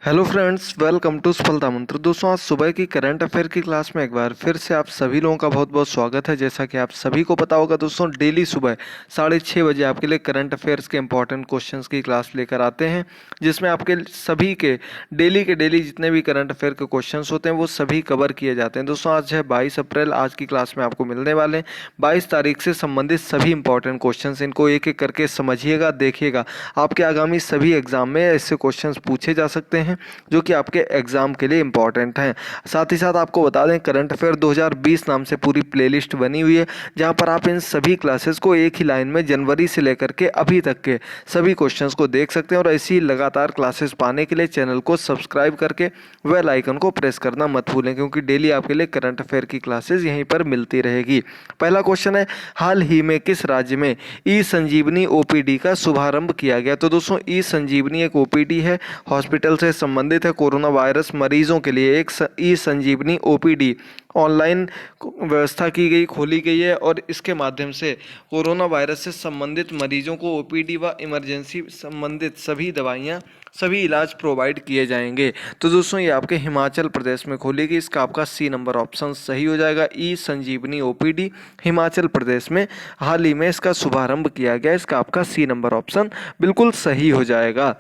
Hello friends, welcome to सफलता मंत्र। दोस्तों, आज सुबह की करंट अफेयर की क्लास में एक बार फिर से आप सभी लोगों का बहुत बहुत स्वागत है। जैसा कि आप सभी को पता होगा दोस्तों, डेली सुबह 6:30 बजे आपके लिए करंट अफेयर्स के इंपॉर्टेंट क्वेश्चंस की क्लास लेकर आते हैं, जिसमें आपके सभी के डेली जितने भी करंट अफेयर के क्वेश्चंस होते हैं वो सभी कवर किए जाते हैं। दोस्तों, आज है 22 अप्रैल। आज की क्लास में आपको मिलने वाले हैं 22 तारीख से संबंधित सभी इंपॉर्टेंट क्वेश्चंस। इनको एक एक करके समझिएगा, देखिएगा। आपके आगामी सभी एग्जाम में ऐसे क्वेश्चंस पूछे जा सकते हैं जो कि आपके एग्जाम के लिए इंपॉर्टेंट हैं। साथ ही साथ आपको बता दें, करंट अफेयर 2020 नाम से पूरी प्लेलिस्ट बनी हुई है, जहां पर आप इन सभी क्लासेस को एक ही लाइन में जनवरी से लेकर के अभी तक के सभी क्वेश्चंस को देख सकते हैं। और ऐसी लगातार क्लासेस पाने के लिए चैनल को सब्सक्राइब करके बेल आइकन को प्रेस करना मत भूलें, क्योंकि डेली आपके लिए करंट अफेयर की क्लासेस यहीं पर मिलती रहेगी। पहला क्वेश्चन है, हाल ही में किस राज्य में ई संजीवनी ओपीडी का शुभारंभ किया गया? तो दोस्तों, ई संजीवनी एक ओपीडी है, हॉस्पिटल से संबंधित है। कोरोना वायरस मरीजों के लिए एक ई संजीवनी ओपीडी ऑनलाइन व्यवस्था की गई, खोली गई है, और इसके माध्यम से कोरोना वायरस से संबंधित मरीजों को ओपीडी व इमरजेंसी संबंधित सभी दवाइयाँ, सभी इलाज प्रोवाइड किए जाएंगे। तो दोस्तों, ये आपके हिमाचल प्रदेश में खोली गई। इसका आपका सी नंबर ऑप्शन सही हो जाएगा। ई संजीवनी ओपीडी हिमाचल प्रदेश में हाल ही में इसका शुभारंभ किया गया। इसका आपका सी नंबर ऑप्शन बिल्कुल सही हो जाएगा।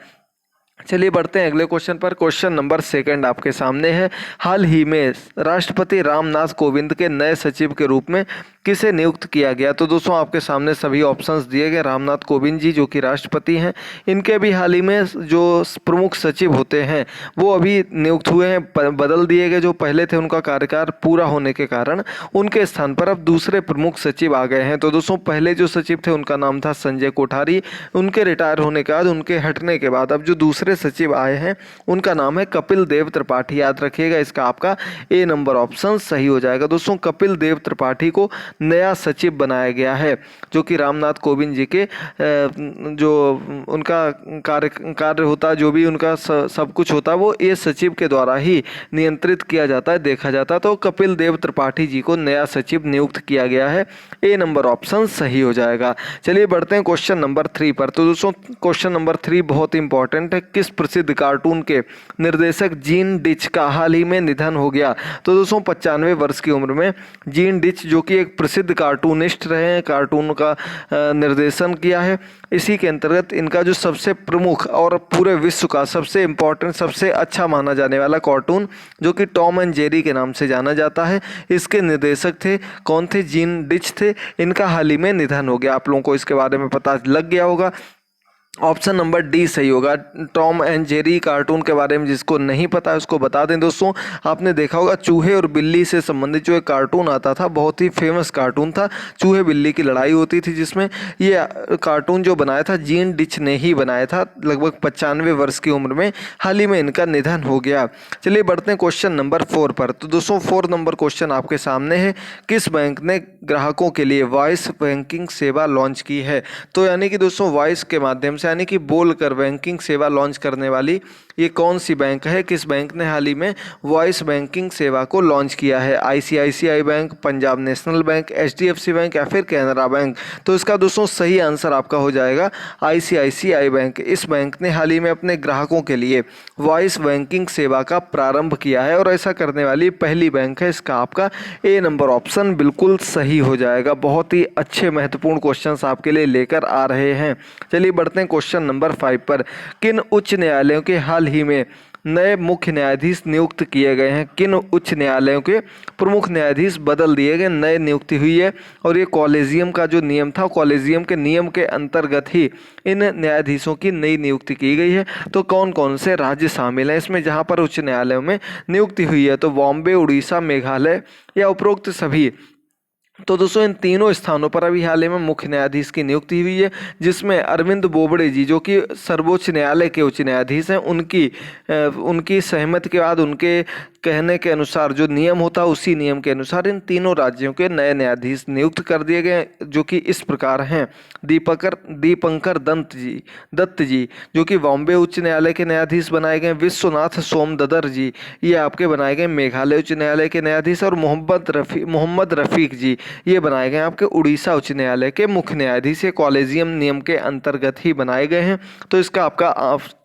चलिए बढ़ते हैं अगले क्वेश्चन पर। क्वेश्चन नंबर 2 आपके सामने है, हाल ही में राष्ट्रपति रामनाथ कोविंद के नए सचिव के रूप में किसे नियुक्त किया गया? तो दोस्तों, आपके सामने सभी ऑप्शंस दिए गए। रामनाथ कोविंद जी जो कि राष्ट्रपति हैं, इनके भी हाल ही में जो प्रमुख सचिव होते हैं वो अभी नियुक्त हुए हैं, बदल दिए गए। जो पहले थे उनका कार्यकाल पूरा होने के कारण उनके स्थान पर अब दूसरे प्रमुख सचिव आ गए हैं। तो दोस्तों, पहले जो सचिव थे उनका नाम था संजय कोठारी। उनके रिटायर होने के बाद, उनके हटने के बाद अब जो दूसरे सचिव आए हैं उनका नाम है कपिल देव त्रिपाठी। याद रखिएगा, इसका आपका ए नंबर ऑप्शन सही हो जाएगा। दोस्तों, कपिल देव त्रिपाठी को नया सचिव बनाया गया है, जो कि रामनाथ कोविंद जी के जो उनका कार्य होता है, जो भी उनका सब कुछ होता है, वो ये सचिव के द्वारा ही नियंत्रित किया जाता है, देखा जाता है। तो कपिल देव त्रिपाठी जी को नया सचिव नियुक्त किया गया है। ए नंबर ऑप्शन सही हो जाएगा। चलिए बढ़ते हैं क्वेश्चन नंबर 3 पर। तो दोस्तों, क्वेश्चन नंबर 3 बहुत इंपॉर्टेंट है। किस प्रसिद्ध कार्टून के निर्देशक जीन डिच का हाल ही में निधन हो गया? तो दोस्तों, 95 वर्ष की उम्र में जीन डिच, जो कि एक प्रसिद्ध कार्टूनिस्ट रहे हैं, कार्टून का निर्देशन किया है। इसी के अंतर्गत इनका जो सबसे प्रमुख और पूरे विश्व का सबसे इम्पोर्टेंट, सबसे अच्छा माना जाने वाला कार्टून, जो कि टॉम एंड जेरी के नाम से जाना जाता है, इसके निर्देशक थे कौन थे? जीन डिच थे। इनका हाल ही में निधन हो गया। आप लोगों को इसके बारे में पता लग गया होगा। ऑप्शन नंबर डी सही होगा। टॉम एंड जेरी कार्टून के बारे में जिसको नहीं पता है उसको बता दें दोस्तों, आपने देखा होगा चूहे और बिल्ली से संबंधित जो एक कार्टून आता था, बहुत ही फेमस कार्टून था। चूहे बिल्ली की लड़ाई होती थी, जिसमें ये कार्टून जो बनाया था जीन डिच ने ही बनाया था, लगभग 95 वर्ष की उम्र में। हाल ही में इनका निधन हो गया। चलिए बढ़ते हैं क्वेश्चन नंबर 4 पर। तो दोस्तों, 4 नंबर क्वेश्चन आपके सामने है, किस बैंक ने ग्राहकों के लिए वॉइस बैंकिंग सेवा लॉन्च की है? तो यानी कि दोस्तों, वॉइस के माध्यम से, यानी कि बोलकर बैंकिंग सेवा लॉन्च करने वाली ये कौन सी बैंक है? किस बैंक ने हाल ही में वॉइस बैंकिंग सेवा को लॉन्च किया है? ICICI bank, Punjab national bank, HDFC bank या फिर कैनरा बैंक? तो इसका दोस्तों सही आंसर आपका हो जाएगा आईसीआईसीआई बैंक। इस बैंक ने हाल ही में अपने ग्राहकों के लिए वॉइस बैंकिंग सेवा का प्रारंभ किया है और ऐसा करने वाली पहली बैंक है। इसका आपका ए नंबर ऑप्शन बिल्कुल सही हो जाएगा। बहुत ही अच्छे महत्वपूर्ण क्वेश्चंस आपके लिए लेकर आ रहे हैं। चलिए बढ़ते हैं क्वेश्चन नंबर 5 पर। किन उच्च न्यायालयों के हाल ही में नए मुख्य न्यायाधीश नियुक्त किए गए हैं? किन उच्च न्यायालयों के प्रमुख न्यायाधीश बदल दिए गए, नए नियुक्ति हुई है? और ये कॉलेजियम का जो नियम था, कॉलेजियम के नियम के अंतर्गत ही इन न्यायाधीशों की नई नियुक्ति की गई है। तो कौन कौन से राज्य शामिल हैं इसमें जहां पर उच्च न्यायालयों में नियुक्ति हुई है? तो बॉम्बे, उड़ीसा, मेघालय या उपरोक्त सभी? तो दोस्तों, इन तीनों स्थानों पर अभी हाल ही में मुख्य न्यायाधीश की नियुक्ति हुई है, जिसमें अरविंद बोबड़े जी, जो कि सर्वोच्च न्यायालय के उच्च न्यायाधीश हैं, उनकी सहमति के बाद, उनके कहने के अनुसार जो नियम होता है उसी नियम के अनुसार इन तीनों राज्यों के नए न्यायाधीश नियुक्त कर दिए गए, जो कि इस प्रकार हैं। दीपंकर दत्त जी जो कि बॉम्बे उच्च न्यायालय के न्यायाधीश बनाए गए। विश्वनाथ सोमददर जी, ये आपके बनाए गए मेघालय उच्च न्यायालय के न्यायाधीश। और मोहम्मद रफीक जी, ये बनाए गए आपके उड़ीसा उच्च न्यायालय के मुख्य न्यायाधीश। ये कॉलेजियम नियम के अंतर्गत ही बनाए गए हैं। तो इसका आपका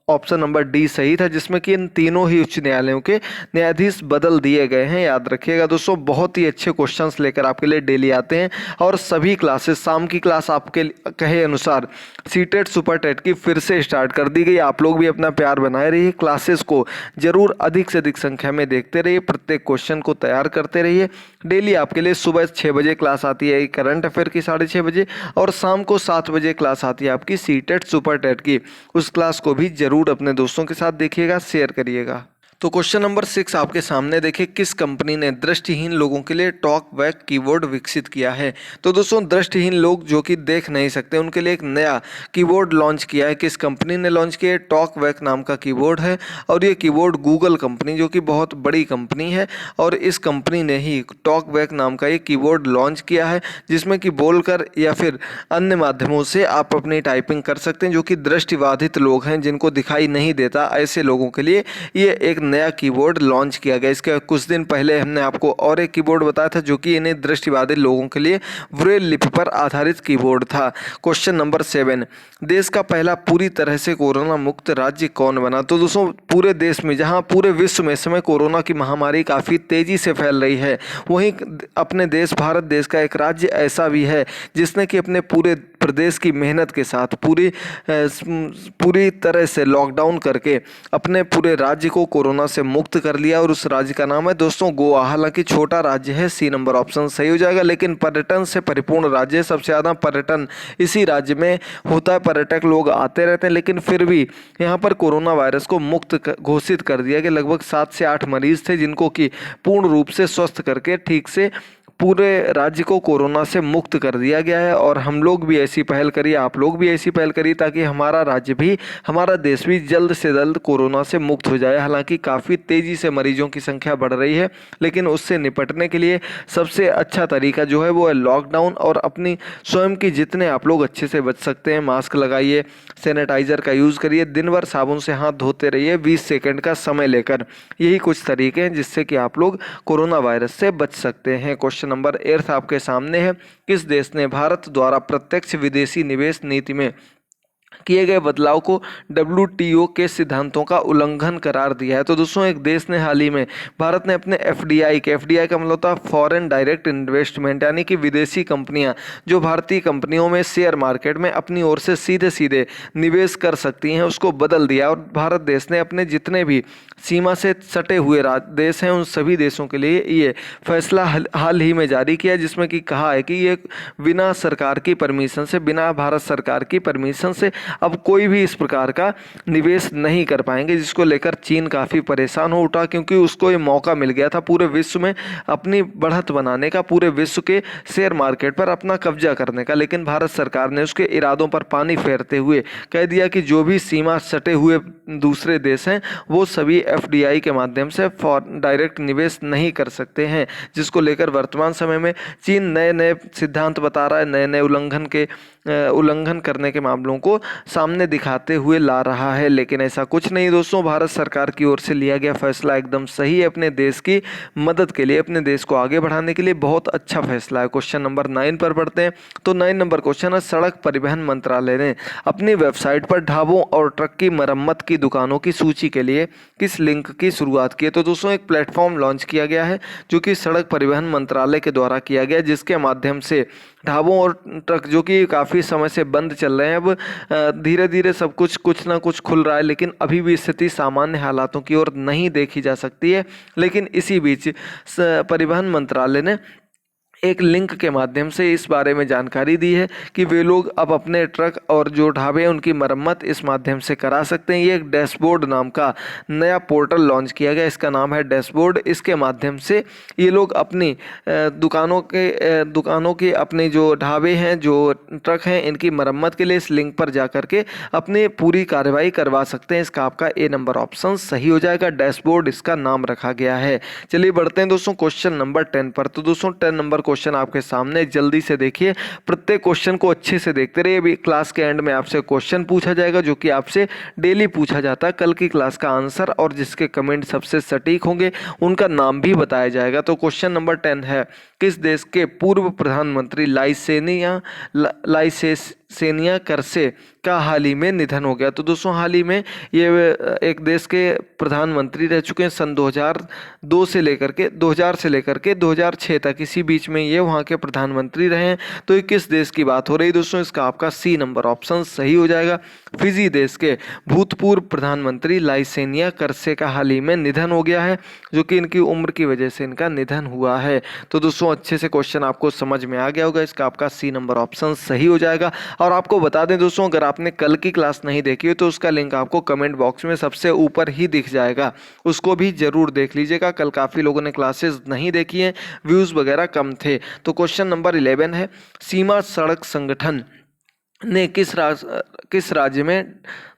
ऑप्शन नंबर डी सही था, जिसमें कि इन तीनों ही उच्च न्यायालयों के न्यायाधीश बदल दिए गए हैं। याद रखिएगा दोस्तों, बहुत ही अच्छे क्वेश्चंस लेकर आपके लिए डेली आते हैं और सभी क्लासेस, शाम की क्लास आपके कहे अनुसार सीटेट सुपर टेट की फिर से स्टार्ट कर दी गई। आप लोग भी अपना प्यार बनाए रहिए, क्लासेस को जरूर अधिक से अधिक संख्या में देखते रहिए, प्रत्येक क्वेश्चन को तैयार करते रहिए। डेली आपके लिए सुबह 6 बजे क्लास आती है करंट अफेयर की 6:30 बजे, और शाम को 7 बजे क्लास आती है आपकी सीटेट सुपर टेट की। उस क्लास को भी जरूर अपने दोस्तों के साथ देखिएगा, शेयर करिएगा। तो क्वेश्चन नंबर 6 आपके सामने देखिए, किस कंपनी ने दृष्टिहीन लोगों के लिए टॉक बैक कीबोर्ड विकसित किया है। तो दोस्तों, दृष्टिहीन लोग जो कि देख नहीं सकते, उनके लिए एक नया कीबोर्ड लॉन्च किया है। किस कंपनी ने लॉन्च किया है? टॉक बैक नाम का कीबोर्ड है, और ये कीबोर्ड गूगल कंपनी, जो कि बहुत बड़ी कंपनी है, और इस कंपनी ने ही टॉक बैक नाम का ये कीबोर्ड लॉन्च किया है, जिसमें कि बोलकर या फिर अन्य माध्यमों से आप अपनी टाइपिंग कर सकते हैं। जो कि दृष्टिबाधित लोग हैं, जिनको दिखाई नहीं देता, ऐसे लोगों के लिए ये एक नया कीबोर्ड लॉन्च किया गया। इसके कुछ दिन पहले हमने आपको और एक कीबोर्ड बताया था, जो कि इन्हें दृष्टिबाधित लोगों के लिए ब्रेल लिपि पर आधारित कीबोर्ड था। क्वेश्चन नंबर 7, देश का पहला पूरी तरह से कोरोना मुक्त राज्य कौन बना? तो दोस्तों, पूरे देश में, जहां पूरे विश्व में इस समय कोरोना की महामारी काफ़ी तेजी से फैल रही है, वहीं अपने देश भारत देश का एक राज्य ऐसा भी है जिसने कि अपने पूरे प्रदेश की मेहनत के साथ पूरी तरह से लॉकडाउन करके अपने पूरे राज्य को कोरोना से मुक्त कर लिया, और उस राज्य का नाम है दोस्तों गोवा। हालांकि छोटा राज्य है, सी नंबर ऑप्शन सही हो जाएगा, लेकिन पर्यटन से परिपूर्ण राज्य है। सबसे ज़्यादा पर्यटन इसी राज्य में होता है, पर्यटक लोग आते रहते हैं, लेकिन फिर भी यहाँ पर कोरोना वायरस को मुक्त घोषित कर दिया कि लगभग 7 से 8 मरीज थे, जिनको कि पूर्ण रूप से स्वस्थ करके ठीक से पूरे राज्य को कोरोना से मुक्त कर दिया गया है। और हम लोग भी ऐसी पहल करिए, आप लोग भी ऐसी पहल करिए, ताकि हमारा राज्य भी, हमारा देश भी जल्द से जल्द कोरोना से मुक्त हो जाए। हालांकि काफ़ी तेज़ी से मरीजों की संख्या बढ़ रही है, लेकिन उससे निपटने के लिए सबसे अच्छा तरीका जो है वो है लॉकडाउन, और अपनी स्वयं की जितने आप लोग अच्छे से बच सकते हैं, मास्क लगाइए, सैनिटाइज़र का यूज़ करिए, दिन भर साबुन से हाथ धोते रहिए 20 सेकेंड का समय लेकर। यही कुछ तरीके हैं जिससे कि आप लोग कोरोना वायरस से बच सकते हैं। क्वेश्चन नंबर 8 आपके सामने है, किस देश ने भारत द्वारा प्रत्यक्ष विदेशी निवेश नीति में किए गए बदलाव को WTO के सिद्धांतों का उल्लंघन करार दिया है? तो दोस्तों, एक देश ने हाल ही में, भारत ने अपने FDI का मतलब होता है फॉरेन डायरेक्ट इन्वेस्टमेंट, यानी कि विदेशी कंपनियां जो भारतीय कंपनियों में शेयर मार्केट में अपनी ओर से सीधे सीधे निवेश कर सकती हैं, उसको बदल दिया। और भारत देश ने अपने जितने भी सीमा से सटे हुए देश हैं, उन सभी देशों के लिए ये फैसला हाल ही में जारी किया, जिसमें कि कहा है कि ये बिना सरकार की परमिशन से, बिना भारत सरकार की परमिशन से अब कोई भी इस प्रकार का निवेश नहीं कर पाएंगे, जिसको लेकर चीन काफ़ी परेशान हो उठा, क्योंकि उसको ये मौका मिल गया था पूरे विश्व में अपनी बढ़त बनाने का, पूरे विश्व के शेयर मार्केट पर अपना कब्जा करने का। लेकिन भारत सरकार ने उसके इरादों पर पानी फेरते हुए कह दिया कि जो भी सीमा सटे हुए दूसरे देश हैं, वो सभी FDI के माध्यम से डायरेक्ट निवेश नहीं कर सकते हैं, जिसको लेकर वर्तमान समय में चीन नए नए सिद्धांत बता रहा है, नए नए उल्लंघन करने के मामलों को सामने दिखाते हुए ला रहा है। लेकिन ऐसा कुछ नहीं दोस्तों, भारत सरकार की ओर से लिया गया फैसला एकदम सही है, अपने देश की मदद के लिए, अपने देश को आगे बढ़ाने के लिए बहुत अच्छा फैसला है। क्वेश्चन नंबर 9 पर पढ़ते हैं। तो 9 नंबर क्वेश्चन है, सड़क परिवहन मंत्रालय ने अपनी वेबसाइट पर ढाबों और ट्रक की मरम्मत की दुकानों की सूची के लिए किस लिंक की शुरुआत की है? तो दोस्तों, एक प्लेटफॉर्म लॉन्च किया गया है, जो कि सड़क परिवहन मंत्रालय के द्वारा किया गया, जिसके माध्यम से ढाबों और ट्रक जो कि काफ़ी समय से बंद चल रहे हैं, अब धीरे धीरे सब कुछ ना कुछ खुल रहा है, लेकिन अभी भी स्थिति सामान्य हालातों की ओर नहीं देखी जा सकती है। लेकिन इसी बीच परिवहन मंत्रालय ने एक लिंक के माध्यम से इस बारे में जानकारी दी है कि वे लोग अब अपने ट्रक और जो ढाबे हैं उनकी मरम्मत इस माध्यम से करा सकते हैं। ये एक डैशबोर्ड नाम का नया पोर्टल लॉन्च किया गया, इसका नाम है डैशबोर्ड। इसके माध्यम से ये लोग अपनी दुकानों के अपने जो ढाबे हैं, जो ट्रक हैं, इनकी मरम्मत के लिए इस लिंक पर जा करके अपनी पूरी कार्रवाई करवा सकते हैं। इसका आपका A नंबर ऑप्शन सही हो जाएगा, डैशबोर्ड इसका नाम रखा गया है। चलिए बढ़ते हैं दोस्तों क्वेश्चन नंबर 10 पर। तो दोस्तों 10 नंबर क्वेश्चन आपके सामने, जल्दी से देखिए, प्रत्येक क्वेश्चन को अच्छे से देखते रहिए। अभी क्लास के एंड में आपसे क्वेश्चन पूछा जाएगा, जो कि आपसे डेली पूछा जाता है। कल की क्लास का आंसर और जिसके कमेंट सबसे सटीक होंगे उनका नाम भी बताया जाएगा। तो क्वेश्चन नंबर 10 है, किस देश के पूर्व प्रधानमंत्री लाइसेनिया करसे का हाल ही में निधन हो गया। तो दोस्तों हाल ही में ये एक देश के प्रधानमंत्री रह चुके हैं। सन 2002 से लेकर के 2000 से लेकर के 2006 तक इसी बीच में ये वहाँ के प्रधानमंत्री रहे हैं। तो ये किस देश की बात हो रही है दोस्तों? इसका आपका सी नंबर ऑप्शन सही हो जाएगा। फिजी देश के भूतपूर्व प्रधानमंत्री लाइसेनिया कर्से का हाल ही में निधन हो गया है, जो कि इनकी उम्र की वजह से इनका निधन हुआ है। तो दोस्तों अच्छे से क्वेश्चन आपको समझ में आ गया होगा। इसका आपका सी नंबर ऑप्शन सही हो जाएगा। और आपको बता दें दोस्तों, अगर आपने कल की क्लास नहीं देखी हो तो उसका लिंक आपको कमेंट बॉक्स में सबसे ऊपर ही दिख जाएगा, उसको भी जरूर देख लीजिएगा। कल काफ़ी लोगों ने क्लासेस नहीं देखी हैं, व्यूज़ वगैरह कम थे। तो क्वेश्चन नंबर 11 है, सीमा सड़क संगठन ने किस राज्य में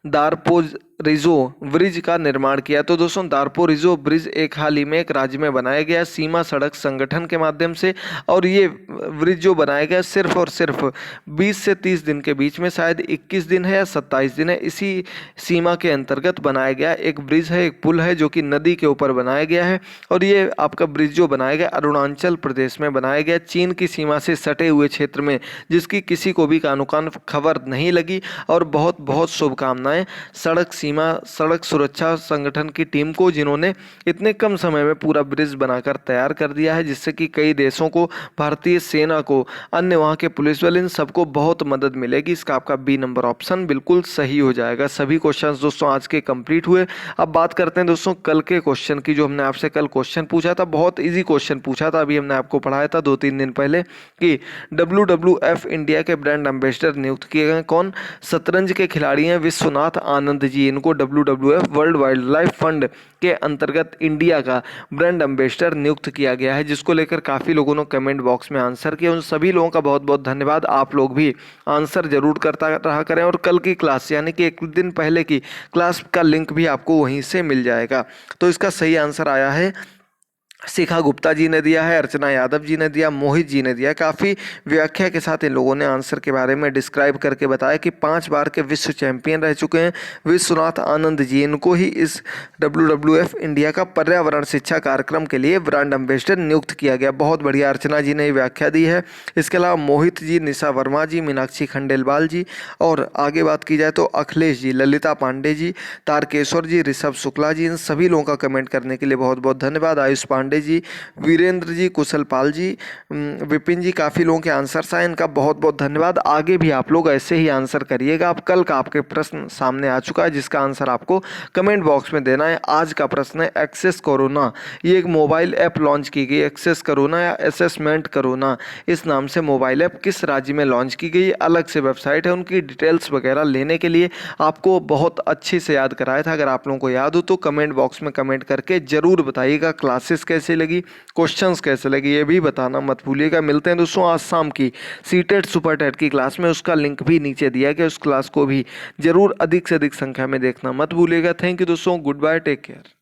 दारपोरिजो ब्रिज का निर्माण किया? तो दोस्तों दारपोरिजो ब्रिज एक हाल ही में एक राज्य में बनाया गया सीमा सड़क संगठन के माध्यम से। और ये ब्रिज जो बनाया गया सिर्फ और सिर्फ 20 से 30 दिन के बीच में, शायद 21 दिन है या 27 दिन है, इसी सीमा के अंतर्गत बनाया गया एक ब्रिज है, एक पुल है जो कि नदी के ऊपर बनाया गया है। और ये आपका ब्रिज जो बनाया गया अरुणाचल प्रदेश में बनाया गया, चीन की सीमा से सटे हुए क्षेत्र में, जिसकी किसी को भी कानूकान खबर नहीं लगी। और बहुत बहुत शुभकामनाएं सड़क सुरक्षा संगठन की टीम को, जिन्होंने इतने कम समय में पूरा ब्रिज बनाकर तैयार कर दिया है, जिससे कि कई देशों को, भारतीय सेना को, अन्य वहां के पुलिस बल, इन सबको बहुत मदद मिलेगी। इसका आपका बी नंबर ऑप्शन बिल्कुल सही हो जाएगा। सभी क्वेश्चंस दोस्तों आज के कंप्लीट हुए। अब बात करते हैं दोस्तों कल के क्वेश्चन की। जो हमने आपसे कल क्वेश्चन पूछा था, बहुत ईजी क्वेश्चन पूछा था, अभी हमने आपको पढ़ाया था 2-3 दिन पहले कि WWF इंडिया के ब्रांड एम्बेसडर नियुक्त किए गए कौन? शतरंज के खिलाड़ी हैं विश्वनाथ आनंद जी। इनको WWF world wild life fund के अंतर्गत इंडिया का ब्रांड एम्बेसडर नियुक्त किया गया है, जिसको लेकर काफ़ी लोगों ने कमेंट बॉक्स में आंसर किया। उन सभी लोगों का बहुत बहुत धन्यवाद। आप लोग भी आंसर जरूर करता रहा करें। और कल की क्लास यानी कि एक दिन पहले की क्लास का लिंक भी आपको वहीं से मिल जाएगा। तो इसका सही आंसर आया है, शिखा गुप्ता जी ने दिया है, अर्चना यादव जी ने दिया, मोहित जी ने दिया। काफ़ी व्याख्या के साथ इन लोगों ने आंसर के बारे में डिस्क्राइब करके बताया कि 5 बार के विश्व चैंपियन रह चुके हैं विश्वनाथ आनंद जी। इनको ही इस WWF इंडिया का पर्यावरण शिक्षा कार्यक्रम के लिए ब्रांड एम्बेसडर नियुक्त किया गया। बहुत बढ़िया अर्चना जी ने व्याख्या दी है। इसके अलावा मोहित जी, निशा वर्मा जी, मीनाक्षी खंडेलवाल जी, और आगे बात की जाए तो अखिलेश जी, ललिता पांडे जी, तारकेश्वर जी, ऋषभ शुक्ला जी, इन सभी लोगों का कमेंट करने के लिए बहुत बहुत धन्यवाद। आयुष पांडे जी, वीरेंद्र जी, कुशल पाल जी, विपिन जी, काफ़ी लोगों के आंसर्स आए, इनका बहुत बहुत धन्यवाद। आगे भी आप लोग ऐसे ही आंसर करिएगा। अब कल का आपके प्रश्न सामने आ चुका है, जिसका आंसर आपको कमेंट बॉक्स में देना है। आज का प्रश्न है एक्सेस कोरोना। ये एक मोबाइल ऐप लॉन्च की गई, एक्सेस कोरोना या असेसमेंट कोरोना, इस नाम से मोबाइल ऐप किस राज्य में लॉन्च की गई? अलग से वेबसाइट है, उनकी डिटेल्स वगैरह लेने के लिए आपको बहुत अच्छे से याद कराया था। अगर आप लोगों को याद हो तो कमेंट बॉक्स में कमेंट करके जरूर बताइएगा। क्लासेस कैसे लगी, क्वेश्चंस कैसे लगी, ये भी बताना मत भूलिएगा। मिलते हैं दोस्तों आज शाम की सीटेट सुपर टेट की क्लास में, उसका लिंक भी नीचे दिया गया, उस क्लास को भी जरूर अधिक से अधिक संख्या में देखना मत भूलिएगा। थैंक यू दोस्तों, गुड बाय, टेक केयर।